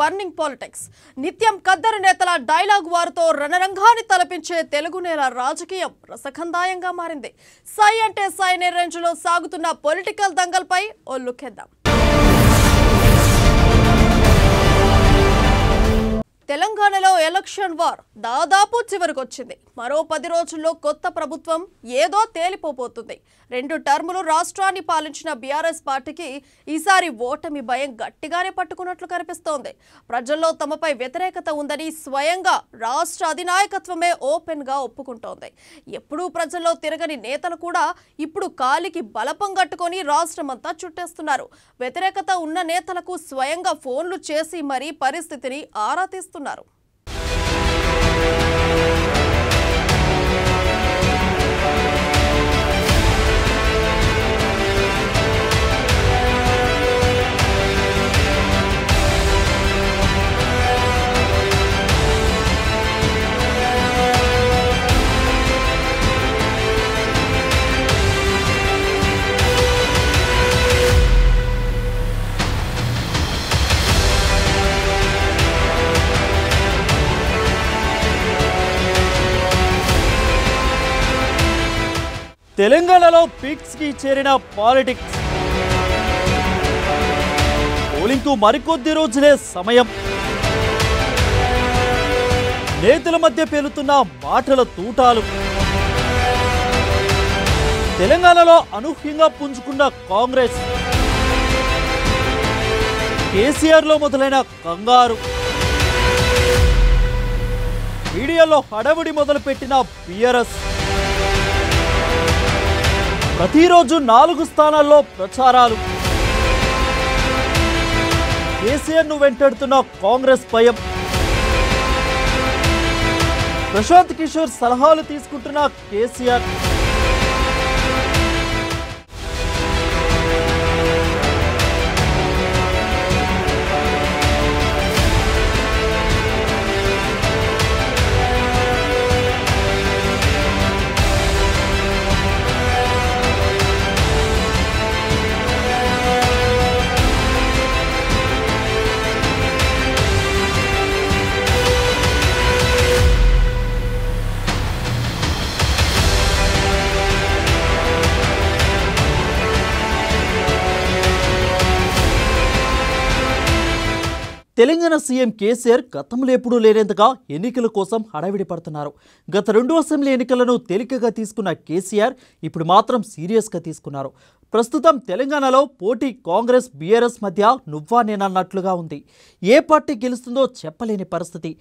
Burning politics. నిత్యం కద్దరు నేతల dialogue వారితో రణరంగాన్ని తలపించే తెలుగు నేల రాజకీయం రసఖందాయంగా మారింది. సై అంటే సై అనే రేంజ్లో సాగుతున్న పొలిటికల్ దంగల్పై ఓ లుక్కేద్దాం. తెలంగాణలో ఎలక్షన్ వార్ దాదాపు చివరికొచ్చింది. మరో 10 రోజుల్లో కొత్త ప్రభుత్వం ఏదో తేలిపోతుంది. 2 టర్ములు రాష్ట్రాన్ని పాలించిన బీఆర్ఎస్ పార్టీకి ఈసారి ఓటమి భయం గట్టిగానే పట్టుకున్నట్లు కనిపిస్తోంది. ప్రజల్లో తమపై వ్యతిరేకత ఉందని స్వయంగా రాష్ట్ర అధినాయకత్వమే ఓపెన్ గా ఒప్పుకుంటోంది. ఎప్పుడూ ప్రజల్లో తిరగని నేతలు కూడా ఇప్పుడు కాలికి బలపం కట్టుకొని రాష్ట్రమంతా చుట్టేస్తున్నారు. వ్యతిరేకత ఉన్న నేతలకు స్వయంగా ఫోన్లు చేసి మరీ పరిస్థితిని ఆరా తీస్తున్నారు. తెలంగాణలో పీక్స్ కి చేరిన పాలిటిక్స్. పోలింగ్ కు మరికొద్ది రోజులే సమయం. నేతల మధ్య పేలుతున్న మాటల తూటాలు. తెలంగాణలో అనూహ్యంగా పుంజుకున్న కాంగ్రెస్. కేసీఆర్ లో మొదలైన కంగారు. మీడియాలో హడావుడి మొదలుపెట్టిన బీఆర్ఎస్. ప్రతిరోజు 4 స్థానాల్లో ప్రచారాలు. కేసీఆర్ ను వెంటాడుతున్న కాంగ్రెస్ భయం. ప్రశాంత్ కిషోర్ సలహాలు తీసుకుంటున్న కేసీఆర్. తెలంగాణ సీఎం కేసీఆర్ గతంలో ఎప్పుడూ లేనంతగా ఎన్నికల కోసం హడావిడి పడుతున్నారు. గత 2 అసెంబ్లీ ఎన్నికలను తేలికగా తీసుకున్న కేసీఆర్ ఇప్పుడు మాత్రం సీరియస్గా తీసుకున్నారు. ప్రస్తుతం తెలంగాణలో పోటీ కాంగ్రెస్ బీఆర్ఎస్ మధ్య నువ్వా నేనన్నట్లుగా ఉంది. ఏ పార్టీ గెలుస్తుందో చెప్పలేని పరిస్థితి.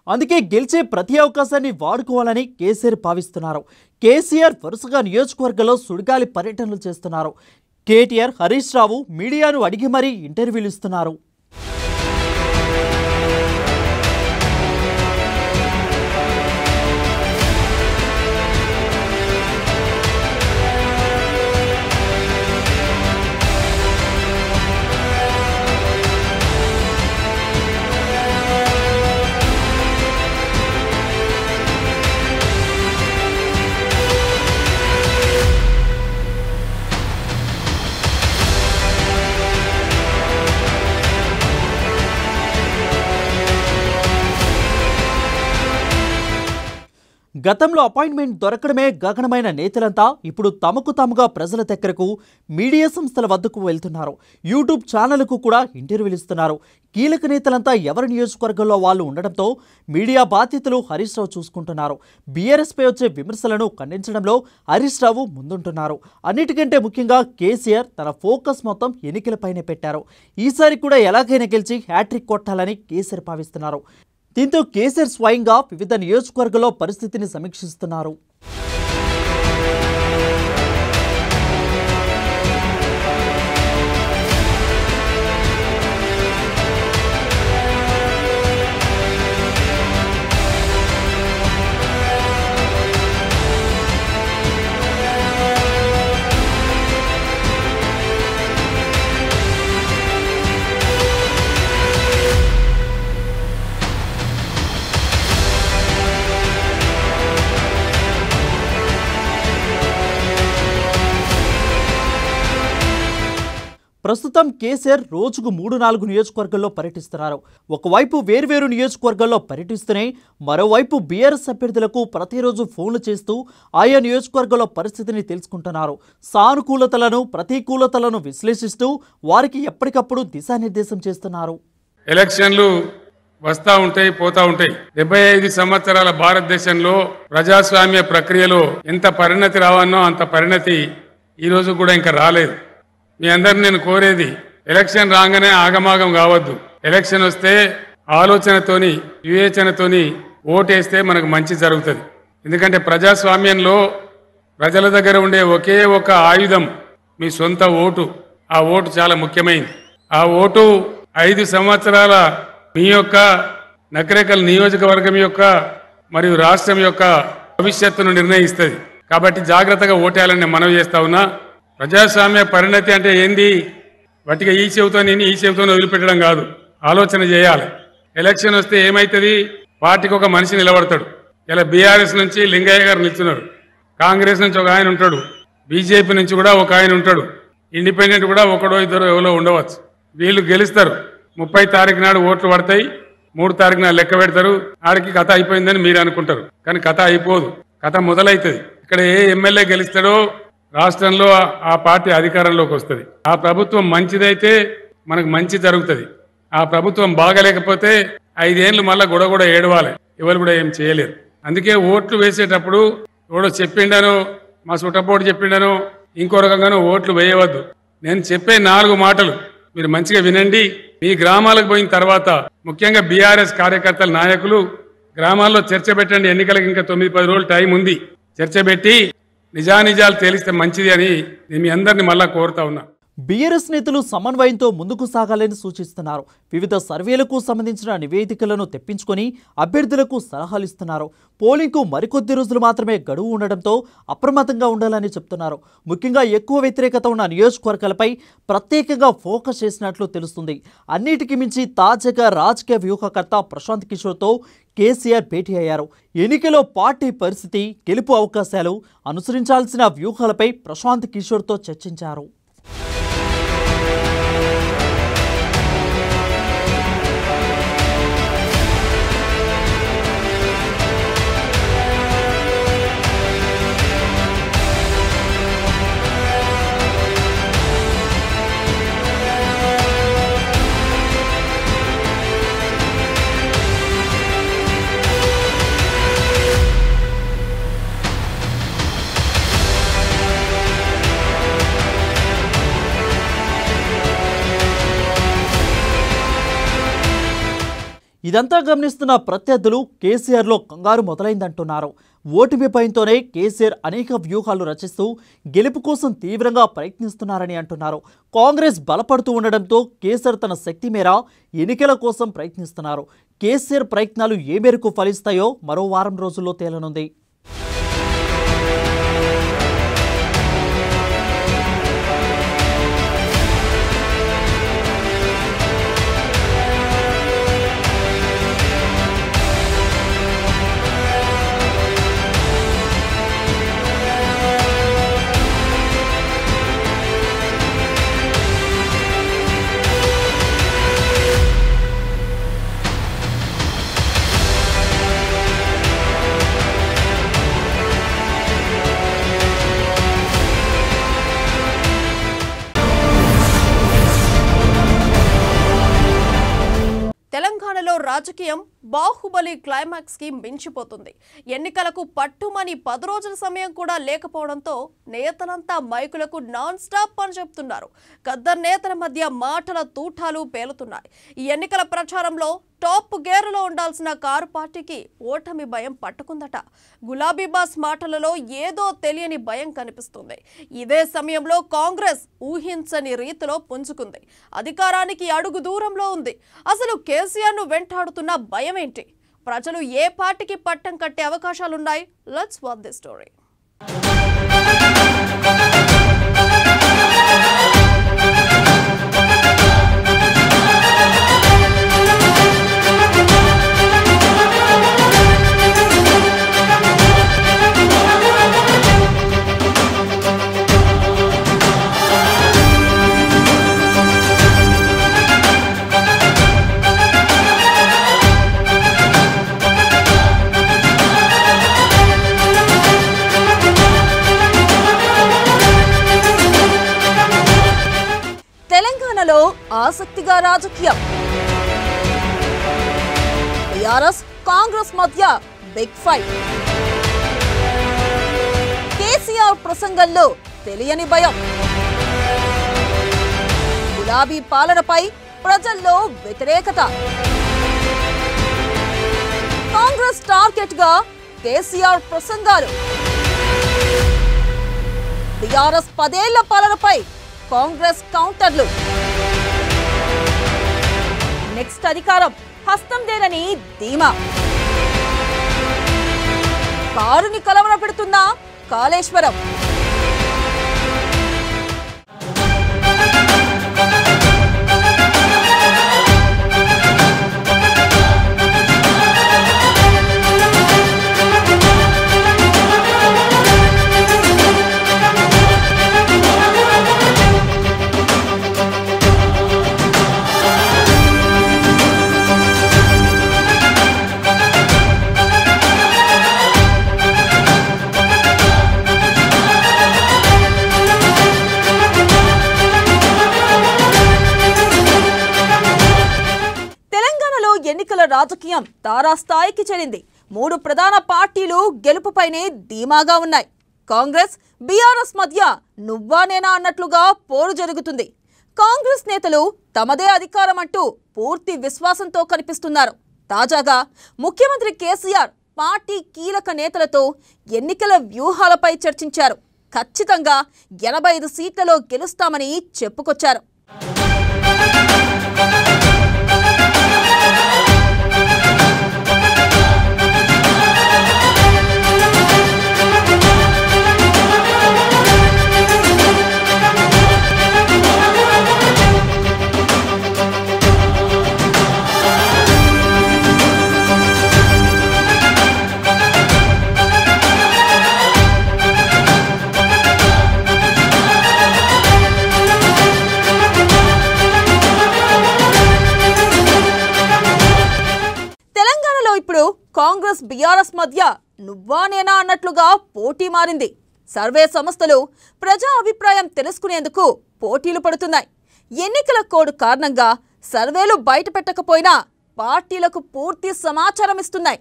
అందుకే గెలిచే ప్రతి అవకాశాన్ని వాడుకోవాలని కేసీఆర్ భావిస్తున్నారు. కేసీఆర్ వరుసగా నియోజకవర్గంలో సుడిగాలి పర్యటనలు చేస్తున్నారు. కేటీఆర్, హరీష్ రావు మీడియాను అడిగి మరీ ఇంటర్వ్యూలు ఇస్తున్నారు. గతంలో అపాయింట్మెంట్ దొరకడమే గగనమైన నేతలంతా ఇప్పుడు తమకు తాముగా ప్రజల దగ్గరకు, మీడియా సంస్థల వద్దకు వెళ్తున్నారు. యూట్యూబ్ ఛానళ్లకు కూడా ఇంటర్వ్యూలు ఇస్తున్నారు. కీలక నేతలంతా ఎవరి నియోజకవర్గంలో వాళ్ళు ఉండడంతో మీడియా బాధ్యతలు హరీష్ రావు చూసుకుంటున్నారు. బీఆర్ఎస్పై వచ్చే విమర్శలను ఖండించడంలో హరీష్ రావు ముందుంటున్నారు. అన్నిటికంటే ముఖ్యంగా కేసీఆర్ తన ఫోకస్ మొత్తం ఎన్నికలపైనే పెట్టారు. ఈసారి కూడా ఎలాగైనా గెలిచి హ్యాట్రిక్ కొట్టాలని కేసీఆర్ భావిస్తున్నారు. దీంతో కేసీఆర్ స్వయంగా వివిధ నియోజకవర్గాల్లో పరిస్థితిని సమీక్షిస్తున్నారు. ప్రస్తుతం కేసీఆర్ రోజుకు 3-4 నియోజకవర్గాల్లో పర్యటిస్తున్నారు. ఒకవైపు వేర్వేరు నియోజకవర్గాల్లో పర్యటిస్తూనే మరోవైపు బీఆర్ఎస్ అభ్యర్థులకు ప్రతిరోజు ఫోన్లు చేస్తూ ఆయా నియోజకవర్గాల్లో పరిస్థితిని తెలుసుకుంటున్నారు. సానుకూలతలను ప్రతికూలతలను విశ్లేషిస్తూ వారికి ఎప్పటికప్పుడు దిశానిర్దేశం చేస్తున్నారు. ఎలక్షన్లు వస్తూ ఉంటాయి, పోతా ఉంటాయి. 75 సంవత్సరాల భారతదేశంలో ప్రజాస్వామ్య ప్రక్రియలో ఎంత పరిణతి రావన్నో అంత పరిణతి ఈ రోజు కూడా ఇంకా రాలేదు. మీ అందరిని నేను కోరేది, ఎలక్షన్ రాగానే ఆగమాగం కావద్దు. ఎలక్షన్ వస్తే ఆలోచనతోని వివేచనతోని ఓటేస్తే మనకు మంచి జరుగుతుంది. ఎందుకంటే ప్రజాస్వామ్యంలో ప్రజల దగ్గర ఉండే ఒకే ఒక ఆయుధం మీ సొంత ఓటు. ఆ ఓటు చాలా ముఖ్యమైనది. ఆ ఓటు 5 సంవత్సరాల మీ యొక్క నకరేకల్ నియోజకవర్గం యొక్క మరియు రాష్ట్రం యొక్క భవిష్యత్తును నిర్ణయిస్తుంది. కాబట్టి జాగ్రత్తగా ఓటేయాలని మనవి చేస్తా ఉన్నా. ప్రజాస్వామ్య పరిణతి అంటే ఏంది? వాటిగా ఈ చెబుతో నేను ఈ చెబుతో వదిలిపెట్టడం కాదు, ఆలోచన చేయాలి. ఎలక్షన్ వస్తే ఏమవుతుంది? పార్టీకి ఒక మనిషి నిలబడతాడు. ఇలా బీఆర్ఎస్ నుంచి లింగయ్య గారు నిల్చున్నారు, కాంగ్రెస్ నుంచి ఒక ఆయన ఉంటాడు, బీజేపీ నుంచి కూడా ఒక ఆయన ఉంటాడు, ఇండిపెండెంట్ కూడా ఒకడో ఇద్దరు ఎవరో ఉండవచ్చు. వీళ్ళు గెలుస్తారు. 30 తారీఖు నాడు ఓట్లు పడతాయి, 3 తారీఖు నాడు లెక్క పెడతారు. ఆడికి కథ అయిపోయిందని మీరు అనుకుంటారు, కానీ కథ అయిపోదు, కథ మొదలవుతుంది. ఇక్కడ ఏ ఎమ్మెల్యే గెలుస్తాడో రాష్ట్రంలో ఆ పార్టీ అధికారంలోకి వస్తుంది. ఆ ప్రభుత్వం మంచిదైతే మనకు మంచి జరుగుతుంది. ఆ ప్రభుత్వం బాగలేకపోతే 5 ఏళ్ళు మళ్ళా గొడవ ఏడవాలి, ఎవరు కూడా ఏం చేయలేరు. అందుకే ఓట్లు వేసేటప్పుడు ఎవడో చెప్పిండను, మా సుట్టపోటు చెప్పిండను, ఇంకో రకంగానూ ఓట్లు వేయవద్దు. నేను చెప్పే 4 మాటలు మీరు మంచిగా వినండి. మీ గ్రామాలకు పోయిన తర్వాత ముఖ్యంగా బీఆర్ఎస్ కార్యకర్తల నాయకులు గ్రామాల్లో చర్చ పెట్టండి. ఎన్నికలకు ఇంకా 9-10 రోజులు టైం ఉంది. చర్చ పెట్టి నిజానిజాలు తేలిస్తే మంచిది అని నేను మీ అందరినీ మళ్ళా కోరుతా ఉన్నా. బీఆర్ఎస్ నేతలు సమన్వయంతో ముందుకు సాగాలని సూచిస్తున్నారు. వివిధ సర్వేలకు సంబంధించిన నివేదికలను తెప్పించుకొని అభ్యర్థులకు సలహాలు ఇస్తున్నారు. పోలింగ్కు మరికొద్ది రోజులు మాత్రమే గడువు ఉండడంతో అప్రమత్తంగా ఉండాలని చెప్తున్నారు. ముఖ్యంగా ఎక్కువ వ్యతిరేకత ఉన్న నియోజకవర్గాలపై ప్రత్యేకంగా ఫోకస్ చేసినట్లు తెలుస్తుంది. అన్నిటికీ మించి తాజాగా రాజకీయ వ్యూహకర్త ప్రశాంత్ కిషోర్తో కేసీఆర్ భేటీ అయ్యారు. ఎన్నికలో పార్టీ పరిస్థితి, గెలుపు అవకాశాలు, అనుసరించాల్సిన వ్యూహాలపై ప్రశాంత్ కిషోర్తో చర్చించారు. ఇదంతా గమనిస్తున్న ప్రత్యర్థులు కేసీఆర్లో కంగారు మొదలైందంటున్నారు. ఓటమి భయంతోనే కేసీఆర్ అనేక వ్యూహాలు రచిస్తూ గెలుపు కోసం తీవ్రంగా ప్రయత్నిస్తున్నారని అంటున్నారు. కాంగ్రెస్ బలపడుతూ ఉండడంతో కేసీఆర్ తన శక్తి మేర ఎన్నికల కోసం ప్రయత్నిస్తున్నారు. కేసీఆర్ ప్రయత్నాలు ఏ మేరకు ఫలిస్తాయో మరో వారం రోజుల్లో తేలనుంది. తెలంగాణలో రాజకీయం బాహుబలి క్లైమాక్స్ కి మించిపోతుంది. ఎన్నికలకు పట్టుమని 10 రోజుల సమయం కూడా లేకపోవడంతో నేతలంతా మైకులకు నాన్ స్టాప్ పని చెప్తున్నారు. గద్దర్ నేతల మధ్య మాటల తూటాలు పేలుతున్నాయి. ఈ ఎన్నికల ప్రచారంలో టాప్ గేర్లో ఉండాల్సిన కారు పార్టీకి ఓటమి భయం పట్టుకుందట. గులాబీ బాస్ మాటలలో ఏదో తెలియని భయం కనిపిస్తుంది. ఇదే సమయంలో కాంగ్రెస్ ఊహించని రీతిలో పుంజుకుంది. అధికారానికి అడుగు దూరంలో ఉంది. అసలు కేసీఆర్ను వెంటాడుతున్న భయం ఏంటి? ప్రజలు ఏ పార్టీకి పట్టం కట్టే అవకాశాలున్నాయి? Let's watch this story. ఆసక్తిగా రాజకీయం. టీఆర్ఎస్ కాంగ్రెస్ మధ్య బిగ్ ఫైట్. కేసీఆర్ ప్రసంగంలో తెలియని భయం. గులాబీ పాలనపై ప్రజల్లో వ్యతిరేకత. కాంగ్రెస్ టార్గెట్ గా కేసీఆర్ ప్రసంగాలు. టీఆర్ఎస్ 10 ఏళ్ల పాలనపై కాంగ్రెస్ కౌంటర్లు. నెక్స్ట్ అధికారం హస్తందేనని ధీమా. కారుని కలవర పెడుతున్న కాళేశ్వరం. ఎన్నికల రాజకీయం తారాస్థాయికి చేరింది. 3 ప్రధాన పార్టీలు గెలుపుపైనే ధీమాగా ఉన్నాయి. కాంగ్రెస్ బీఆర్ఎస్ మధ్య నువ్వా నేనా అన్నట్లుగా పోరు జరుగుతుంది. కాంగ్రెస్ నేతలు తమదే అధికారం అంటూ పూర్తి విశ్వాసంతో కనిపిస్తున్నారు. తాజాగా ముఖ్యమంత్రి కేసీఆర్ పార్టీ కీలక నేతలతో ఎన్నికల వ్యూహాలపై చర్చించారు. ఖచ్చితంగా 85 సీట్లలో గెలుస్తామని చెప్పుకొచ్చారు. ఇప్పుడు కాంగ్రెస్ బీఆర్ఎస్ మధ్య నువ్వా నేనా అన్నట్లుగా పోటీ మారింది. సర్వే సంస్థలు ప్రజా అభిప్రాయం తెలుసుకునేందుకు పోటీలు పడుతున్నాయి. ఎన్నికల కోడ్ కారణంగా సర్వేలు బయట పెట్టకపోయినా పార్టీలకు పూర్తి సమాచారం ఇస్తున్నాయి.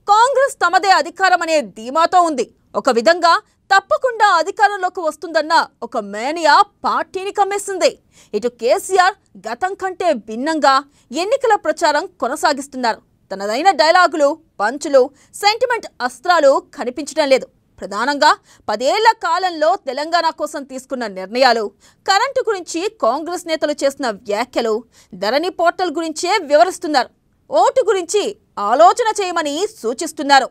కాంగ్రెస్ తమదే అధికారం అనే ధీమాతో ఉంది. ఒక విధంగా తప్పకుండా అధికారంలోకి వస్తుందన్న ఒక మేనియా పార్టీని కమ్మేస్తుంది. ఇటు కేసీఆర్ గతం కంటే భిన్నంగా ఎన్నికల ప్రచారం కొనసాగిస్తున్నారు. తనదైన డైలాగులు, పంచులు, సెంటిమెంట్ అస్త్రాలు కనిపించడం లేదు. ప్రధానంగా 10 ఏళ్ల కాలంలో తెలంగాణ కోసం తీసుకున్న నిర్ణయాలు, కరెంటు గురించి కాంగ్రెస్ నేతలు చేసిన వ్యాఖ్యలు, ధరణి పోర్టల్ గురించే వివరిస్తున్నారు. ఓటు గురించి ఆలోచన చేయమని సూచిస్తున్నారు.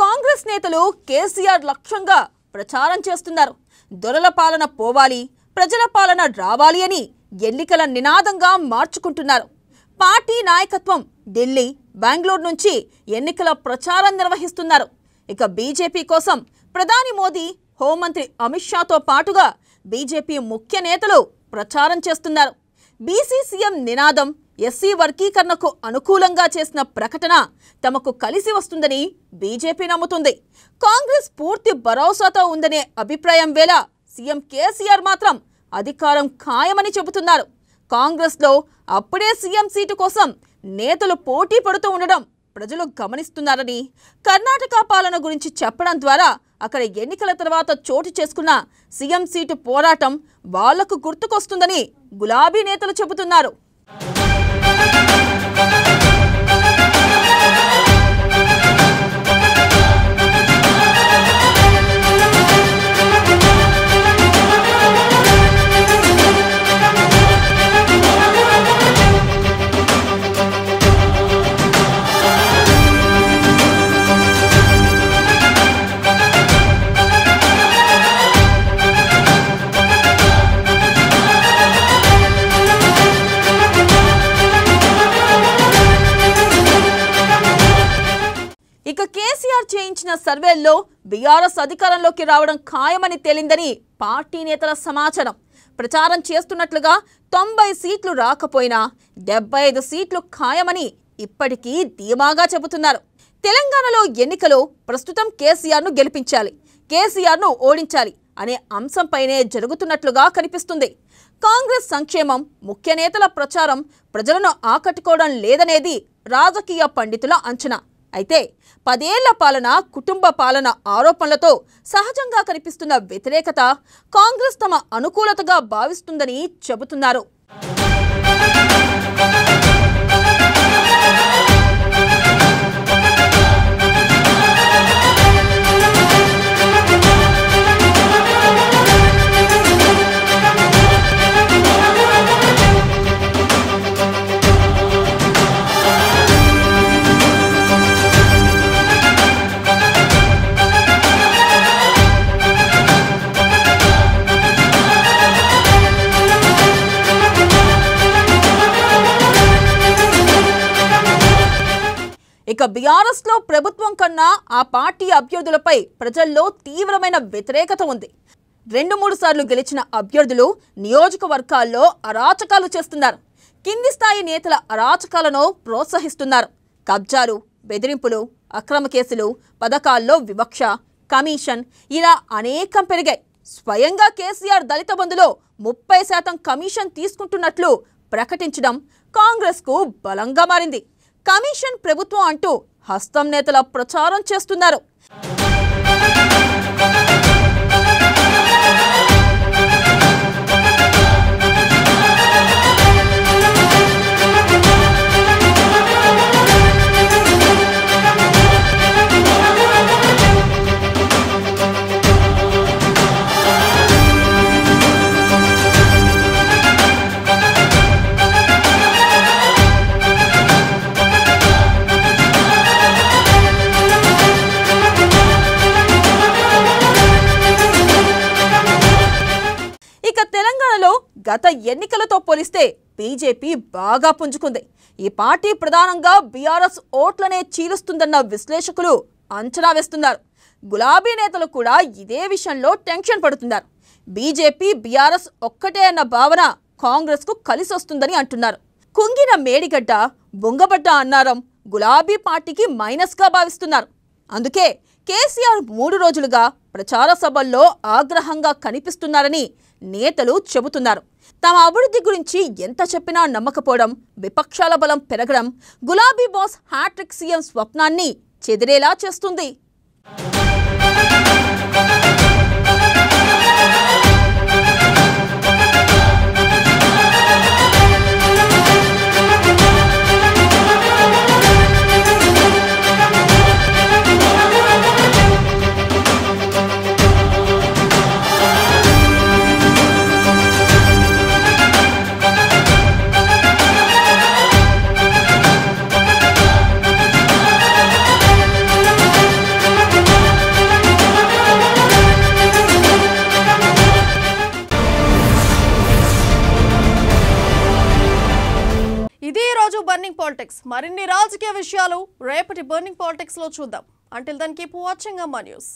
కాంగ్రెస్ నేతలు కేసీఆర్ లక్ష్యంగా ప్రచారం చేస్తున్నారు. దొరల పాలన పోవాలి, ప్రజల పాలన రావాలి అని ఎన్నికల నినాదంగా మార్చుకుంటున్నారు. పార్టీ నాయకత్వం ఢిల్లీ, బెంగళూరు నుంచి ఎన్నికల ప్రచారం నిర్వహిస్తున్నారు. ఇక బీజేపీ కోసం ప్రధాని మోదీ, హోంమంత్రి అమిత్ షాతో పాటుగా బీజేపీ ముఖ్య నేతలు ప్రచారం చేస్తున్నారు. బీసీ సీఎం నినాదం, ఎస్సీ వర్గీకరణకు అనుకూలంగా చేసిన ప్రకటన తమకు కలిసి వస్తుందని బీజేపీ నమ్ముతుంది. కాంగ్రెస్ పూర్తి భరోసాతో ఉందనే అభిప్రాయం వేళ సీఎం కేసీఆర్ మాత్రం అధికారం ఖాయమని చెబుతున్నారు. కాంగ్రెస్లో అప్పుడే సీఎం సీటు కోసం నేతలు పోటీ పడుతూ ఉండడం ప్రజలు గమనిస్తున్నారని, కర్ణాటక పాలన గురించి చెప్పడం ద్వారా అక్కడ ఎన్నికల తర్వాత చోటు చేసుకున్న సీఎం సీటు పోరాటం వాళ్లకు గుర్తుకొస్తుందని గులాబీ నేతలు చెబుతున్నారు. ఇక కేసీఆర్ చేయించిన సర్వేల్లో బీఆర్ఎస్ అధికారంలోకి రావడం ఖాయమని తేలిందని పార్టీ నేతల సమాచారం. ప్రచారం చేస్తున్నట్లుగా 90 సీట్లు రాకపోయినా 75 సీట్లు ఖాయమని ఇప్పటికీ ధీమాగా చెబుతున్నారు. తెలంగాణలో ఎన్నికలు ప్రస్తుతం కేసీఆర్ను గెలిపించాలి, కేసీఆర్ను ఓడించాలి అనే అంశంపైనే జరుగుతున్నట్లుగా కనిపిస్తుంది. కాంగ్రెస్ సంక్షేమం, ముఖ్య నేతల ప్రచారం ప్రజలను ఆకట్టుకోవడం లేదనేది రాజకీయ పండితుల అంచనా. అయితే 10 ఏళ్ల పాలన, కుటుంబ పాలన ఆరోపణలతో సహజంగా కనిపిస్తున్న వ్యతిరేకత కాంగ్రెస్ తమ అనుకూలతగా భావిస్తుందని చెబుతున్నారు. ఇక బీఆర్ఎస్ లో ప్రభుత్వం కన్నా ఆ పార్టీ అభ్యర్థులపై ప్రజల్లో తీవ్రమైన వ్యతిరేకత ఉంది. 2-3 సార్లు గెలిచిన అభ్యర్థులు నియోజకవర్గాల్లో అరాచకాలు చేస్తున్నారు. కింది స్థాయి నేతల అరాచకాలను ప్రోత్సహిస్తున్నారు. కబ్జాలు, బెదిరింపులు, అక్రమ కేసులు, పథకాల్లో వివక్ష, కమిషన్ ఇలా అనేకం పెరిగాయి. స్వయంగా కేసీఆర్ దళిత బంధులో 30% కమిషన్ తీసుకుంటున్నట్లు ప్రకటించడం కాంగ్రెస్ కు బలంగా మారింది. కమిషన్ ప్రభుత్వం అంటూ హస్తం నేతల ప్రచారం చేస్తున్నారు. తెలంగాణలో గత ఎన్నికలతో పోలిస్తే బీజేపీ బాగా పుంజుకుంది. ఈ పార్టీ ప్రధానంగా బీఆర్ఎస్ ఓట్లనే చీలుస్తుందన్న విశ్లేషకులు అంచనా వేస్తున్నారు. గులాబీ నేతలు కూడా ఇదే విషయంలో టెన్షన్ పడుతున్నారు. బీజేపీ బీఆర్ఎస్ ఒక్కటే అన్న భావన కాంగ్రెస్ కు కలిసి వస్తుందని అంటున్నారు. కుంగిన మేడిగడ్డ, బొంగబడ్డ అన్నారం గులాబీ పార్టీకి మైనస్ గా భావిస్తున్నారు. అందుకే కేసీఆర్ 3 రోజులుగా ప్రచార సభల్లో ఆగ్రహంగా కనిపిస్తున్నారని నేతలు చెబుతున్నారు. తమ అభివృద్ధి గురించి ఎంత చెప్పినా నమ్మకపోవడం, విపక్షాల బలం పెరగడం గులాబీ బాస్ హ్యాట్రిక్ సీఎం స్వప్నాన్ని చెదిరేలా చేస్తుంది. Burning politics. మరిన్ని రాజకీయ విషయాలు రేపటి బర్నింగ్ పాలిటిక్స్ లో చూద్దాం. అంటిల్ దెన్ కీప్ వాచింగ్ అమ్మా న్యూస్.